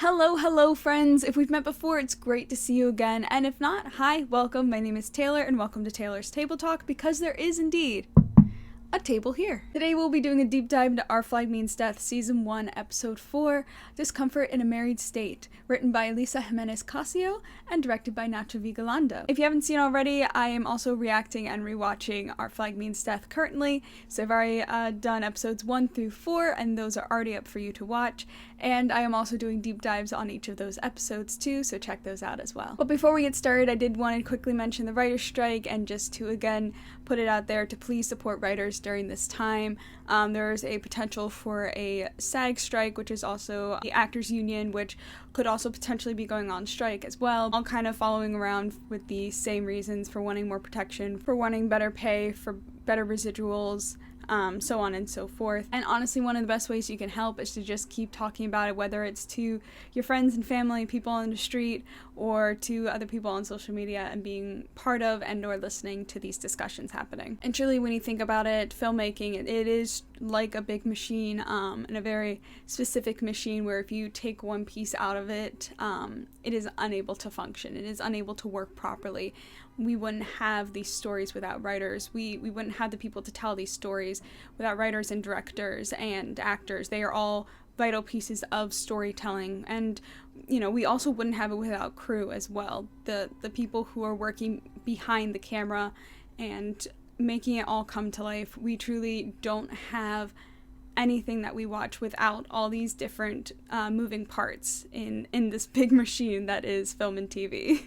Hello friends! If we've met before, it's great to see you again, and if not, hi, welcome, my name is Taylor, and welcome to Taylor's Table Talk, because there is indeed a table here. Today we'll be doing a deep dive into Our Flag Means Death, Season 1, Episode 4, Discomfort in a Married State, written by Elisa Jimenez-Casio and directed by Nacho Vigalondo. If you haven't seen already, I am also reacting and rewatching Our Flag Means Death currently, so I've already done episodes 1 through 4, and those are already up for you to watch, and I am also doing deep dives on each of those episodes too, so check those out as well. But before we get started, I did want to quickly mention the writer's strike, and just to again put it out there to please support writers during this time. There's a potential for a SAG strike, which is also the actors union, which could also potentially be going on strike as well, all kind of following around with the same reasons for wanting more protection, for wanting better pay, for better residuals, so on and so forth. And honestly, one of the best ways you can help is to just keep talking about it, whether it's to your friends and family, people on the street, or to other people on social media, and being part of and or listening to these discussions happening. And truly, when you think about it, filmmaking, it is like a big machine, and a very specific machine where if you take one piece out of it, it is unable to function. It is unable to work properly. We wouldn't have these stories without writers. We wouldn't have the people to tell these stories without writers and directors and actors. They are all vital pieces of storytelling. And, you know, we also wouldn't have it without crew as well. The people who are working behind the camera and making it all come to life. We truly don't have anything that we watch without all these different moving parts in this big machine that is film and TV.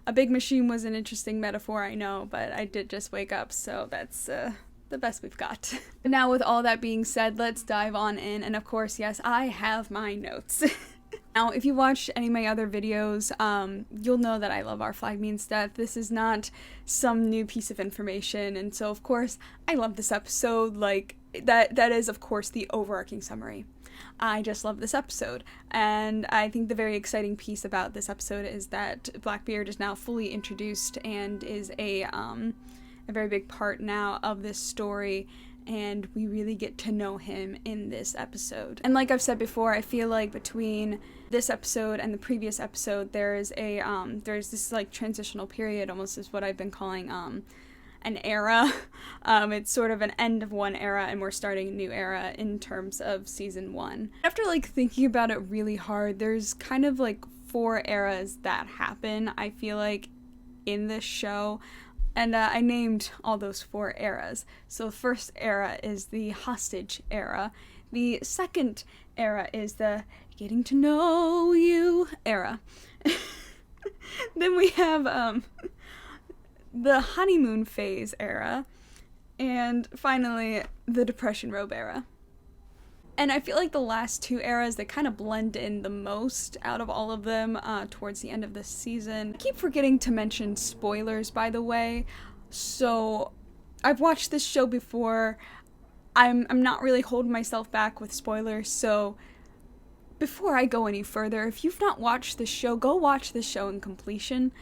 A big machine was an interesting metaphor, I know, but I did just wake up, so that's the best we've got. Now, with all that being said, let's dive on in, and of course, yes, I have my notes. Now, if you watched any of my other videos, you'll know that I love Our Flag Means Death. This is not some new piece of information, and so, of course, I love this episode. Like, that is, of course, the overarching summary. I just love this episode, and I think the very exciting piece about this episode is that Blackbeard is now fully introduced and is a very big part now of this story, and we really get to know him in this episode. And like I've said before, I feel like between this episode and the previous episode, there's this like transitional period, almost is what I've been calling an era. It's sort of an end of one era, and we're starting a new era in terms of season 1. After like thinking about it really hard, there's kind of like 4 eras that happen, I feel like, in this show. And I named all those 4 eras. So the first era is the hostage era. The second era is the getting to know you era. Then we have the honeymoon phase era, and finally the depression robe era. And I feel like the last 2 eras, they kind of blend in the most out of all of them towards the end of this season. I keep forgetting to mention spoilers, by the way. So I've watched this show before. I'm not really holding myself back with spoilers, so before I go any further, if you've not watched this show, go watch this show in completion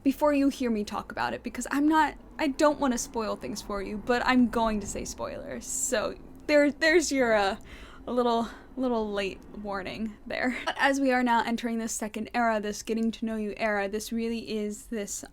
before you hear me talk about it, because I don't want to spoil things for you, but I'm going to say spoilers. So there's your a little late warning there. But as we are now entering this second era, this getting to know you era, this really is this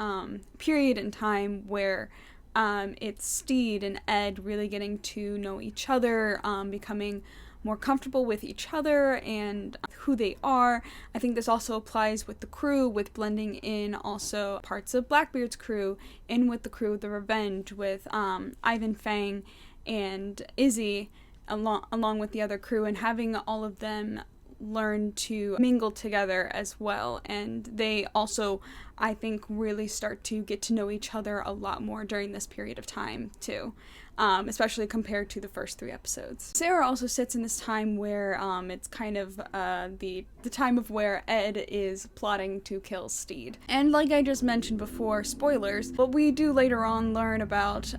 period in time where it's Steed and Ed really getting to know each other, becoming more comfortable with each other and who they are. I think this also applies with the crew, with blending in also parts of Blackbeard's crew in with the crew of the Revenge, with Ivan Fang and Izzy along with the other crew, and having all of them learn to mingle together as well. And they also, I think, really start to get to know each other a lot more during this period of time too. Especially compared to the first 3 episodes. Sarah also sits in this time where it's kind of the time of where Ed is plotting to kill Steed. And like I just mentioned before, spoilers, but we do later on learn about,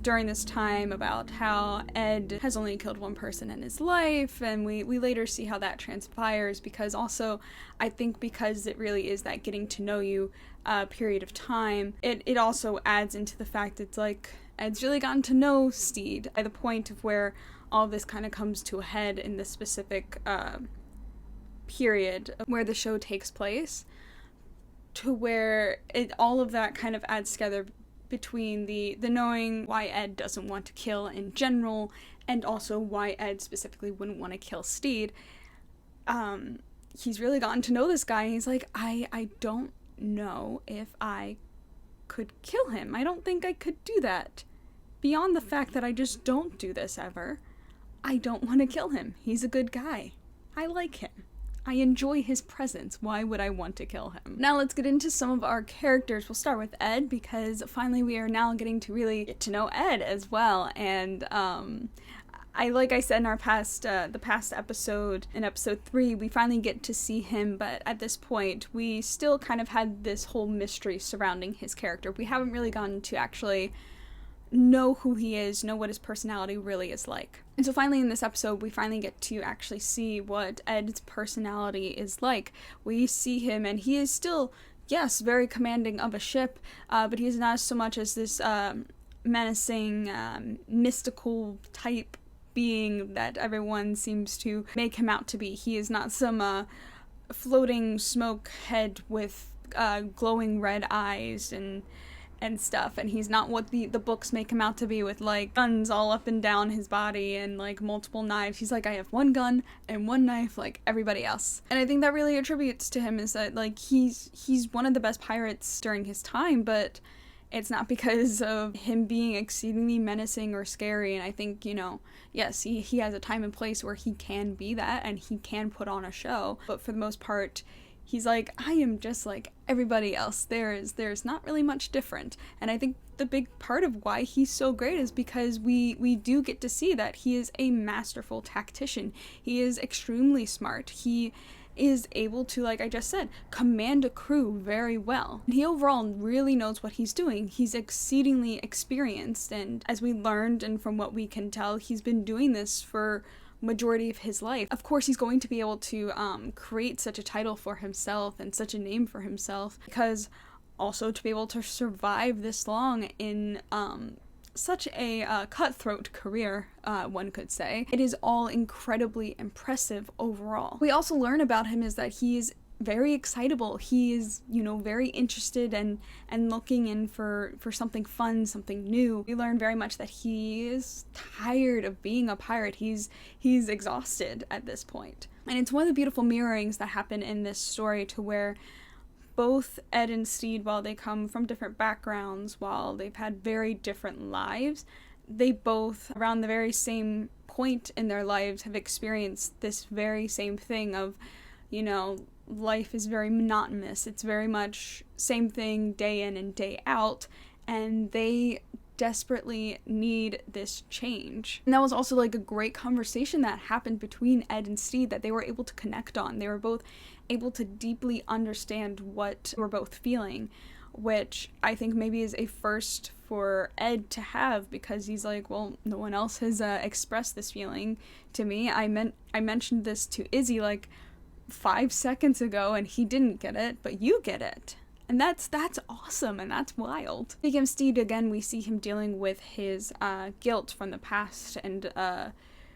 during this time, about how Ed has only killed 1 person in his life, and we later see how that transpires, because also, I think because it really is that getting to know you period of time, it also adds into the fact it's like, Ed's really gotten to know Steed by the point of where all this kind of comes to a head in this specific period where the show takes place, to where all of that kind of adds together between the knowing why Ed doesn't want to kill in general, and also why Ed specifically wouldn't want to kill Steed. He's really gotten to know this guy, and he's like, I don't know if I could kill him. I don't think I could do that. Beyond the fact that I just don't do this ever, I don't want to kill him. He's a good guy. I like him. I enjoy his presence. Why would I want to kill him? Now let's get into some of our characters. We'll start with Ed, because finally we are now getting to really get to know Ed as well. And like I said in our the past episode, in episode 3, we finally get to see him, but at this point we still kind of had this whole mystery surrounding his character. We haven't really gotten to actually know who he is, know what his personality really is like. And so finally in this episode, we finally get to actually see what Ed's personality is like. We see him, and he is still, yes, very commanding of a ship, but he is not so much as this menacing, mystical type being that everyone seems to make him out to be. He is not some floating smoke head with glowing red eyes and stuff, and he's not what the books make him out to be, with like guns all up and down his body and like multiple knives. He's like, I have one gun and one knife like everybody else. And I think that really attributes to him is that like he's one of the best pirates during his time, but it's not because of him being exceedingly menacing or scary. And I think, you know, yes, he has a time and place where he can be that and he can put on a show, but for the most part he's like, I am just like everybody else. There's not really much different. And I think the big part of why he's so great is because we do get to see that he is a masterful tactician. He is extremely smart. He is able to, like I just said, command a crew very well. He overall really knows what he's doing. He's exceedingly experienced, and as we learned and from what we can tell, he's been doing this for majority of his life. Of course, he's going to be able to create such a title for himself and such a name for himself, because also to be able to survive this long in such a cutthroat career, one could say, it is all incredibly impressive overall. We also learn about him is that he is very excitable. He is, you know, very interested and looking in for something fun, something new. We learn very much that he is tired of being a pirate. He's exhausted at this point. And it's one of the beautiful mirrorings that happen in this story, to where both Ed and Steed, while they come from different backgrounds, while they've had very different lives, they both, around the very same point in their lives, have experienced this very same thing of, you know, life is very monotonous. It's very much same thing day in and day out, and they desperately need this change. And that was also like a great conversation that happened between Ed and Steed that they were able to connect on. They were both able to deeply understand what they were both feeling, which I think maybe is a first for Ed to have, because he's like, well, no one else has expressed this feeling to me. I mentioned this to Izzy like 5 seconds ago and he didn't get it, but you get it. And that's awesome, and that's wild. Speaking of Steed, again, we see him dealing with his guilt from the past, and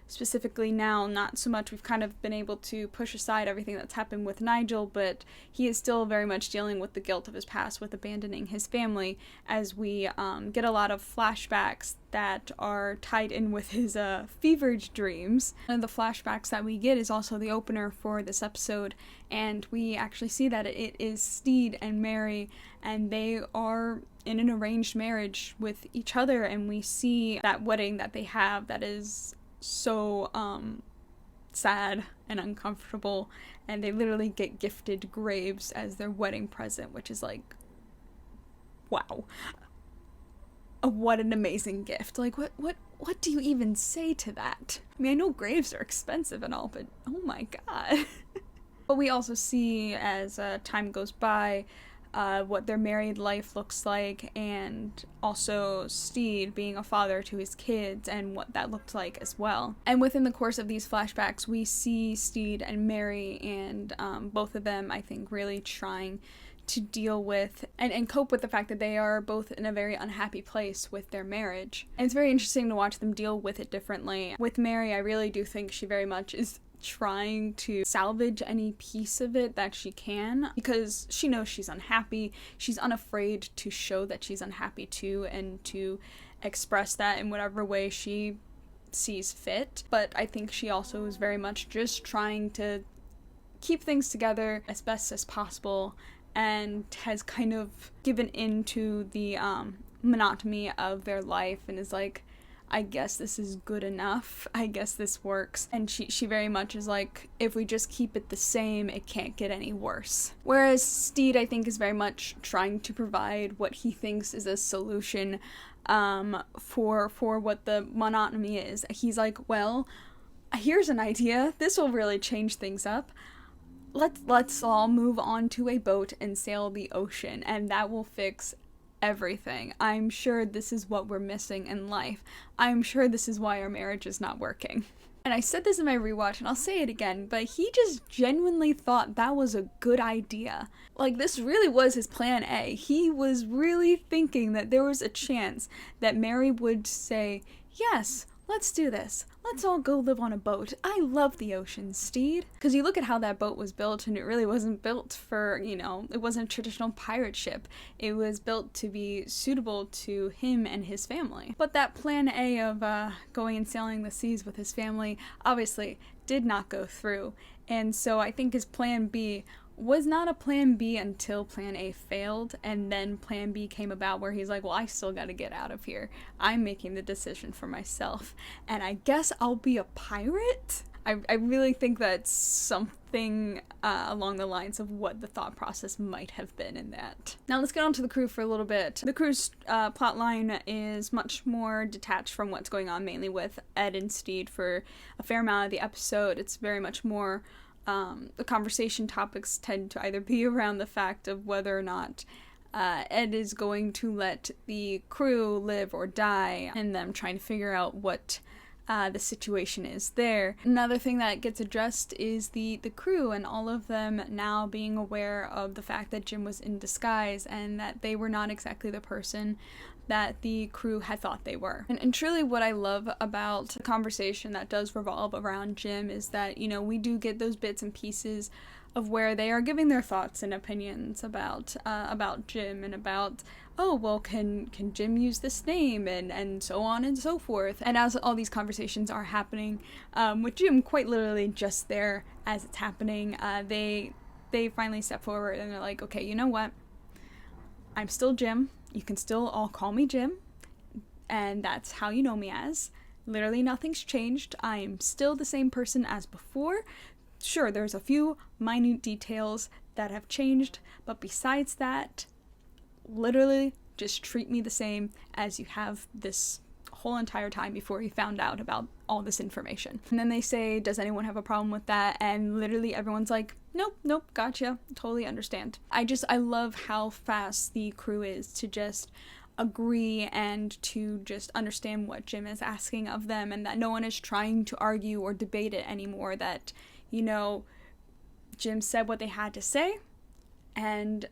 specifically now, not so much. We've kind of been able to push aside everything that's happened with Nigel, but he is still very much dealing with the guilt of his past with abandoning his family, as we get a lot of flashbacks that are tied in with his fevered dreams. One of the flashbacks that we get is also the opener for this episode, and we actually see that it is Steed and Mary, and they are in an arranged marriage with each other, and we see that wedding that they have that is so sad and uncomfortable, and they literally get gifted graves as their wedding present, which is like, wow, what an amazing gift. Like, what do you even say to that? I mean, I know graves are expensive and all, but oh my god. But we also see, as time goes by, what their married life looks like, and also Steed being a father to his kids and what that looked like as well. And within the course of these flashbacks, we see Steed and Mary, and both of them, I think, really trying to deal with and cope with the fact that they are both in a very unhappy place with their marriage. And it's very interesting to watch them deal with it differently. With Mary, I really do think she very much is trying to salvage any piece of it that she can, because she knows she's unhappy. She's unafraid to show that she's unhappy too, and to express that in whatever way she sees fit. But I think she also is very much just trying to keep things together as best as possible, and has kind of given into the monotony of their life and is like, I guess this is good enough. I guess this works. And she very much is like, if we just keep it the same, it can't get any worse. Whereas Steed, I think, is very much trying to provide what he thinks is a solution for what the monotony is. He's like, well, here's an idea. This will really change things up. Let's all move on to a boat and sail the ocean, and that will fix everything. I'm sure this is what we're missing in life. I'm sure this is why our marriage is not working. And I said this in my rewatch, and I'll say it again, but he just genuinely thought that was a good idea. Like, this really was his plan A. He was really thinking that there was a chance that Mary would say, yes, let's do this. Let's all go live on a boat. I love the ocean, Steed. Because you look at how that boat was built, and it really wasn't built for, it wasn't a traditional pirate ship. It was built to be suitable to him and his family. But that plan A of going and sailing the seas with his family obviously did not go through. And so I think his plan B was not a plan B until plan A failed, and then plan B came about where he's like, well, I still gotta get out of here. I'm making the decision for myself, and I guess I'll be a pirate? I really think that's something along the lines of what the thought process might have been in that. Now let's get on to the crew for a little bit. The crew's plot line is much more detached from what's going on, mainly with Ed and Steed for a fair amount of the episode. It's very much more the conversation topics tend to either be around the fact of whether or not Ed is going to let the crew live or die, and them trying to figure out what the situation is there. Another thing that gets addressed is the crew, and all of them now being aware of the fact that Jim was in disguise, and that they were not exactly the person that the crew had thought they were. And truly what I love about the conversation that does revolve around Jim is that, we do get those bits and pieces of where they are giving their thoughts and opinions about Jim, and about, oh, well, can Jim use this name, and so on and so forth. And as all these conversations are happening, with Jim quite literally just there as it's happening, they finally step forward and they're like, okay, you know what? I'm still Jim. You can still all call me Jim, and that's how you know me as. Literally nothing's changed. I'm still the same person as before. Sure, there's a few minute details that have changed, but besides that, literally just treat me the same as you have this whole entire time before you found out about all this information. And then they say, does anyone have a problem with that? And literally everyone's like, nope, gotcha, totally understand. I love how fast the crew is to just agree and to just understand what Jim is asking of them, and that no one is trying to argue or debate it anymore, that, Jim said what they had to say, and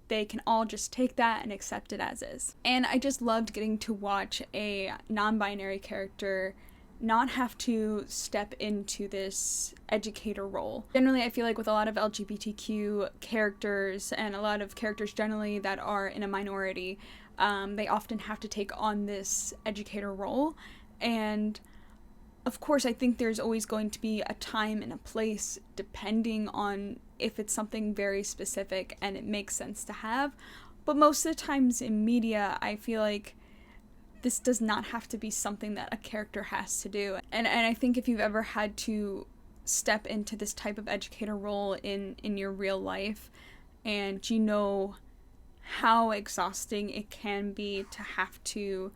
they can all just take that and accept it as is. And I just loved getting to watch a non-binary character not have to step into this educator role. Generally, I feel like with a lot of LGBTQ characters, and a lot of characters generally that are in a minority, they often have to take on this educator role. And of course, I think there's always going to be a time and a place depending on if it's something very specific and it makes sense to have. But most of the times in media, I feel like this does not have to be something that a character has to do. And I think if you've ever had to step into this type of educator role in your real life, and you know how exhausting it can be to have to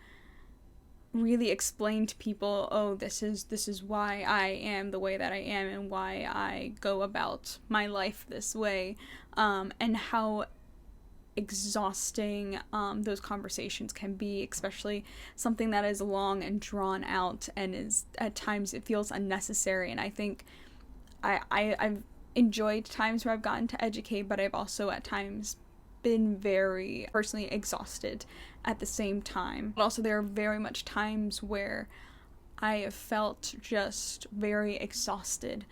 really explain to people, oh, this is why I am the way that I am, and why I go about my life this way, and how exhausting those conversations can be, especially something that is long and drawn out, and is at times it feels unnecessary. And I think I've enjoyed times where I've gotten to educate, but I've also at times been very personally exhausted at the same time. But also there are very much times where I have felt just very exhausted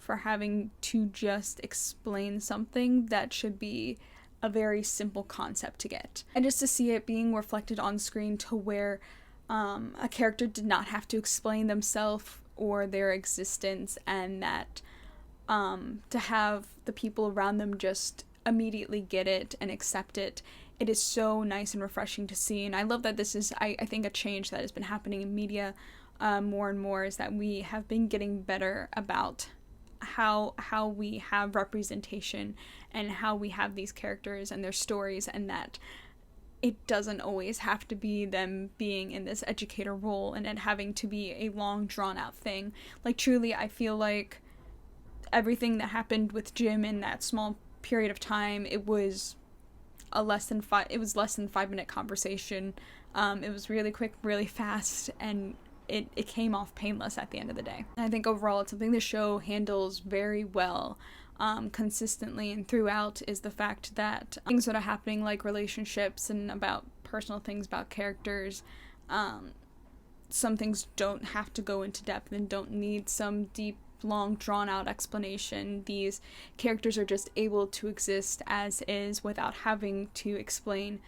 for having to just explain something that should be a very simple concept to get. And just to see it being reflected on screen to where a character did not have to explain themselves or their existence, and that to have the people around them just immediately get it and accept it. It is so nice and refreshing to see, and I love that this is, I think, a change that has been happening in media more and more, is that we have been getting better about how we have representation and how we have these characters and their stories, and that it doesn't always have to be them being in this educator role and it having to be a long drawn out thing. Like, truly, I feel like everything that happened with Jim in that small period of time, it was less than 5-minute conversation. It was really quick, really fast, and it came off painless at the end of the day. And I think overall it's something the show handles very well, consistently and throughout, is the fact that things that are happening, like relationships and about personal things about characters, some things don't have to go into depth and don't need some deep, long, drawn-out explanation. These characters are just able to exist as is without having to explain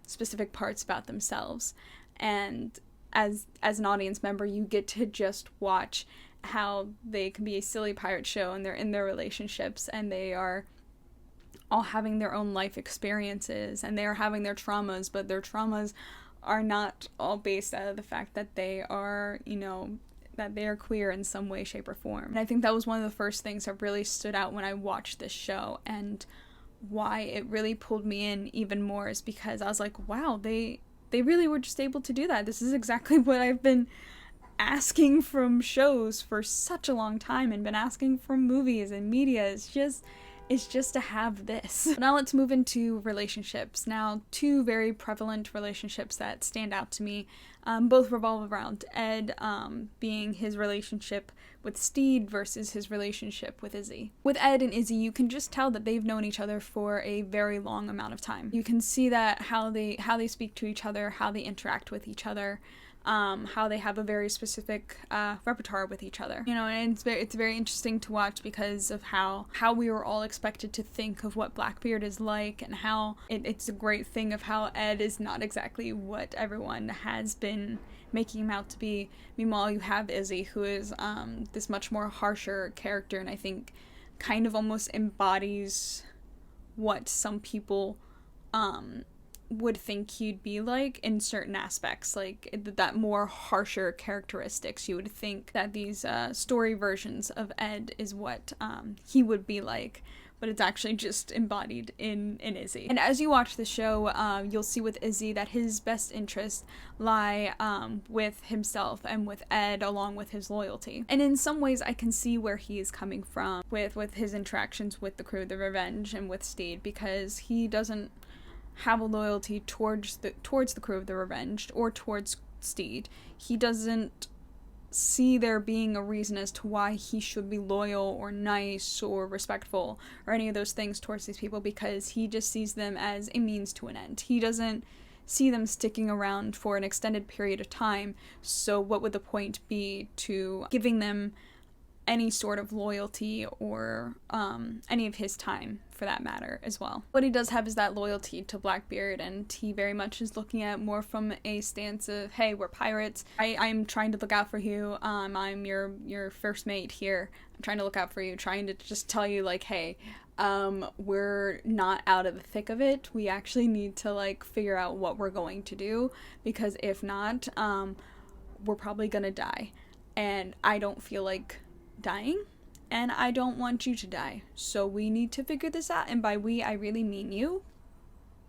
specific parts about themselves. And as an audience member, you get to just watch how they can be a silly pirate show, and they're in their relationships, and they are all having their own life experiences, and they are having their traumas, but their traumas are not all based out of the fact that they are, that they are queer in some way, shape, or form. And I think that was one of the first things that really stood out when I watched this show, and why it really pulled me in even more is because I was like, wow, they really were just able to do that. This is exactly what I've been asking from shows for such a long time, and been asking from movies and media. It's just to have this. Now let's move into relationships. Now, two very prevalent relationships that stand out to me, both revolve around Ed, being his relationship with Steed versus his relationship with Izzy. With Ed and Izzy, you can just tell that they've known each other for a very long amount of time. You can see that how they speak to each other, how they interact with each other, how they have a very specific repertoire with each other. And it's very interesting to watch because of how we were all expected to think of what Blackbeard is like, and how it's a great thing of how Ed is not exactly what everyone has been making him out to be. Meanwhile, you have Izzy, who is this much more harsher character, and I think kind of almost embodies what some people would think he'd be like in certain aspects, like that more harsher characteristics. You would think that these story versions of Ed is what he would be like, but it's actually just embodied in Izzy. And as you watch the show, you'll see with Izzy that his best interests lie with himself and with Ed, along with his loyalty. And in some ways I can see where he is coming from with his interactions with the crew of the Revenge and with Steed, because he doesn't have a loyalty towards the crew of the Revenged or towards Steed. He doesn't see there being a reason as to why he should be loyal or nice or respectful or any of those things towards these people, because he just sees them as a means to an end. He doesn't see them sticking around for an extended period of time, so what would the point be to giving them any sort of loyalty or any of his time, for that matter, as well. What he does have is that loyalty to Blackbeard, and he very much is looking at more from a stance of, hey, we're pirates, I'm trying to look out for you, I'm your first mate here, I'm trying to look out for you, trying to just tell you, like, hey, we're not out of the thick of it, we actually need to, like, figure out what we're going to do, because if not, we're probably gonna die, and I don't feel like dying, and I don't want you to die, so we need to figure this out. And by we, I really mean you,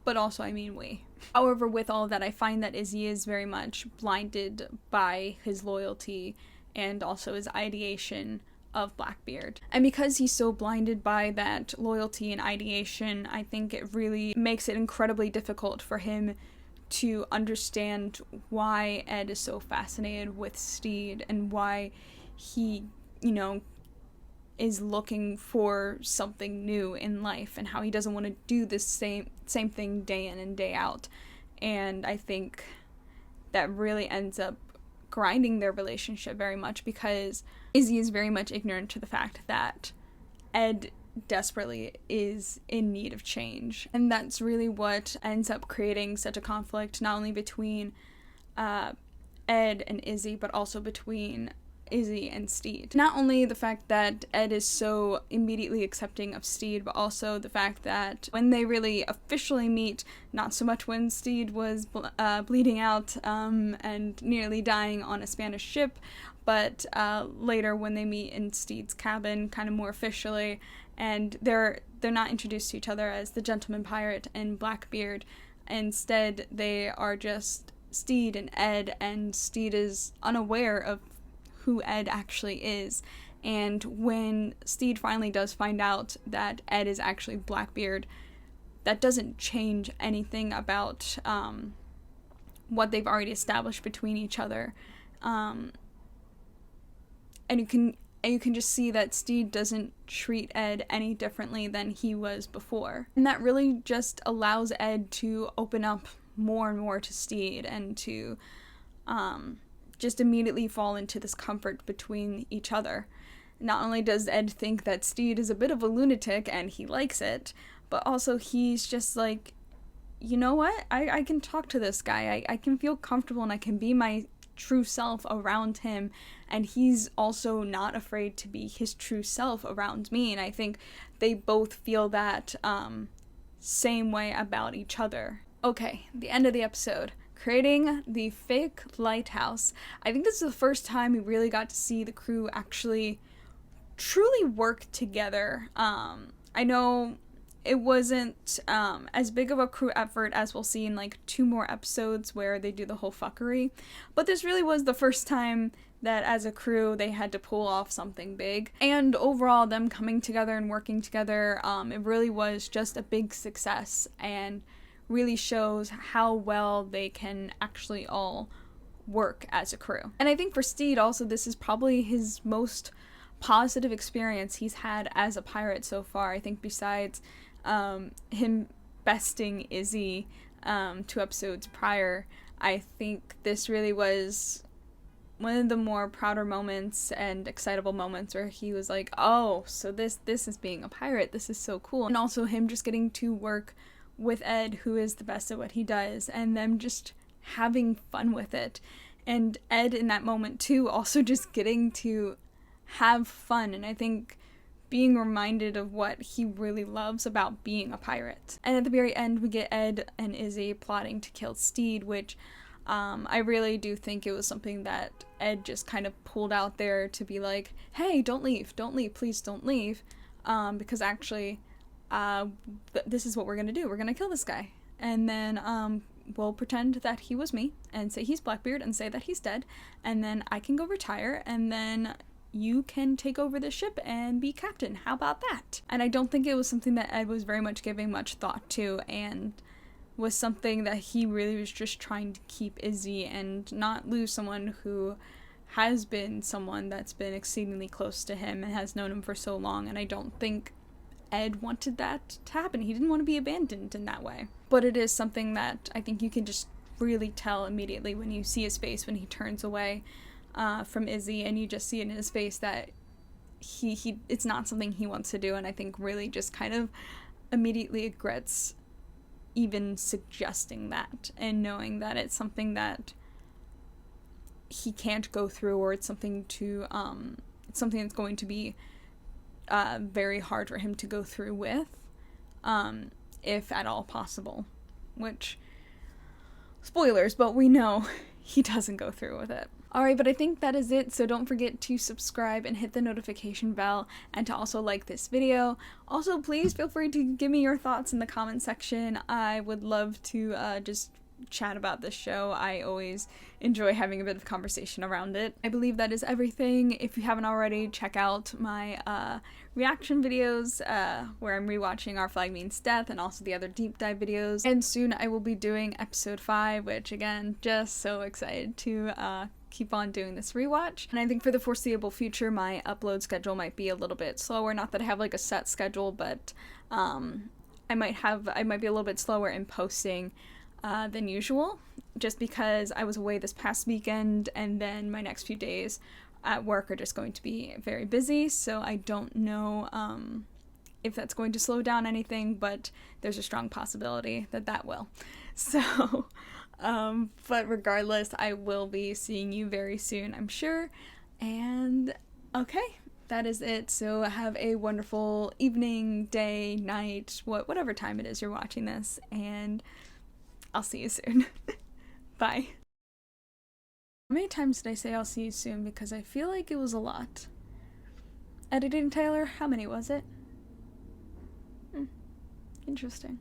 but also I mean we. However, with all of that, I find that Izzy is very much blinded by his loyalty and also his ideation of Blackbeard. And because he's so blinded by that loyalty and ideation, I think it really makes it incredibly difficult for him to understand why Ed is so fascinated with Steed, and why he is looking for something new in life, and how he doesn't want to do this same thing day in and day out. And I think that really ends up grinding their relationship very much, because Izzy is very much ignorant to the fact that Ed desperately is in need of change. And that's really what ends up creating such a conflict, not only between Ed and Izzy, but also between Izzy and Steed. Not only the fact that Ed is so immediately accepting of Steed, but also the fact that when they really officially meet, not so much when Steed was bleeding out and nearly dying on a Spanish ship, but later when they meet in Steed's cabin, kind of more officially, and they're not introduced to each other as the gentleman pirate and Blackbeard. Instead, they are just Steed and Ed, and Steed is unaware of who Ed actually is. And when Steed finally does find out that Ed is actually Blackbeard, that doesn't change anything about what they've already established between each other. And you can just see that Steed doesn't treat Ed any differently than he was before. And that really just allows Ed to open up more and more to Steed, and to just immediately fall into this comfort between each other. Not only does Ed think that Steed is a bit of a lunatic and he likes it, but also he's just like, you know what? I can talk to this guy. I can feel comfortable and I can be my true self around him, and he's also not afraid to be his true self around me. And I think they both feel that same way about each other. Okay, the end of the episode. Creating the fake lighthouse. I think this is the first time we really got to see the crew actually truly work together. I know it wasn't as big of a crew effort as we'll see in like 2 more episodes where they do the whole fuckery, but this really was the first time that as a crew they had to pull off something big. And overall, them coming together and working together, it really was just a big success, and really shows how well they can actually all work as a crew. And I think for Steed also, this is probably his most positive experience he's had as a pirate so far. I think besides him besting Izzy 2 episodes prior, I think this really was one of the more prouder moments and excitable moments where he was like, oh, so this is being a pirate, this is so cool. And also him just getting to work with Ed, who is the best at what he does, and them just having fun with it. And Ed in that moment too, also just getting to have fun, and I think being reminded of what he really loves about being a pirate. And at the very end, we get Ed and Izzy plotting to kill Steed, which I really do think it was something that Ed just kind of pulled out there to be like, hey, don't leave, please don't leave, because actually this is what we're gonna do. We're gonna kill this guy, and then we'll pretend that he was me and say he's Blackbeard and say that he's dead, and then I can go retire, and then you can take over the ship and be captain. How about that? And I don't think it was something that Ed was very much giving much thought to, and was something that he really was just trying to keep Izzy and not lose someone who has been someone that's been exceedingly close to him and has known him for so long. And I don't think Ed wanted that to happen. He didn't want to be abandoned in that way. But it is something that I think you can just really tell immediately when you see his face when he turns away from Izzy, and you just see it in his face that he it's not something he wants to do, and I think really just kind of immediately regrets even suggesting that, and knowing that it's something that he can't go through, or it's something it's something that's going to be very hard for him to go through with, if at all possible, which, spoilers, but we know he doesn't go through with it. Alright, but I think that is it, so don't forget to subscribe and hit the notification bell, and to also like this video. Also, please feel free to give me your thoughts in the comment section. I would love to just chat about this show. I always enjoy having a bit of conversation around it. I believe that is everything. If you haven't already, check out my reaction videos where I'm rewatching Our Flag Means Death, and also the other deep dive videos. And soon I will be doing episode 5, which again, just so excited to keep on doing this rewatch. And I think for the foreseeable future, my upload schedule might be a little bit slower. Not that I have like a set schedule, but I might be a little bit slower in posting than usual, just because I was away this past weekend, and then my next few days at work are just going to be very busy, so I don't know if that's going to slow down anything, but there's a strong possibility that that will. So, but regardless, I will be seeing you very soon, I'm sure. And okay, that is it. So have a wonderful evening, day, night, whatever time it is you're watching this, and I'll see you soon. Bye. How many times did I say I'll see you soon? Because I feel like it was a lot. Editing Taylor, how many was it? Interesting.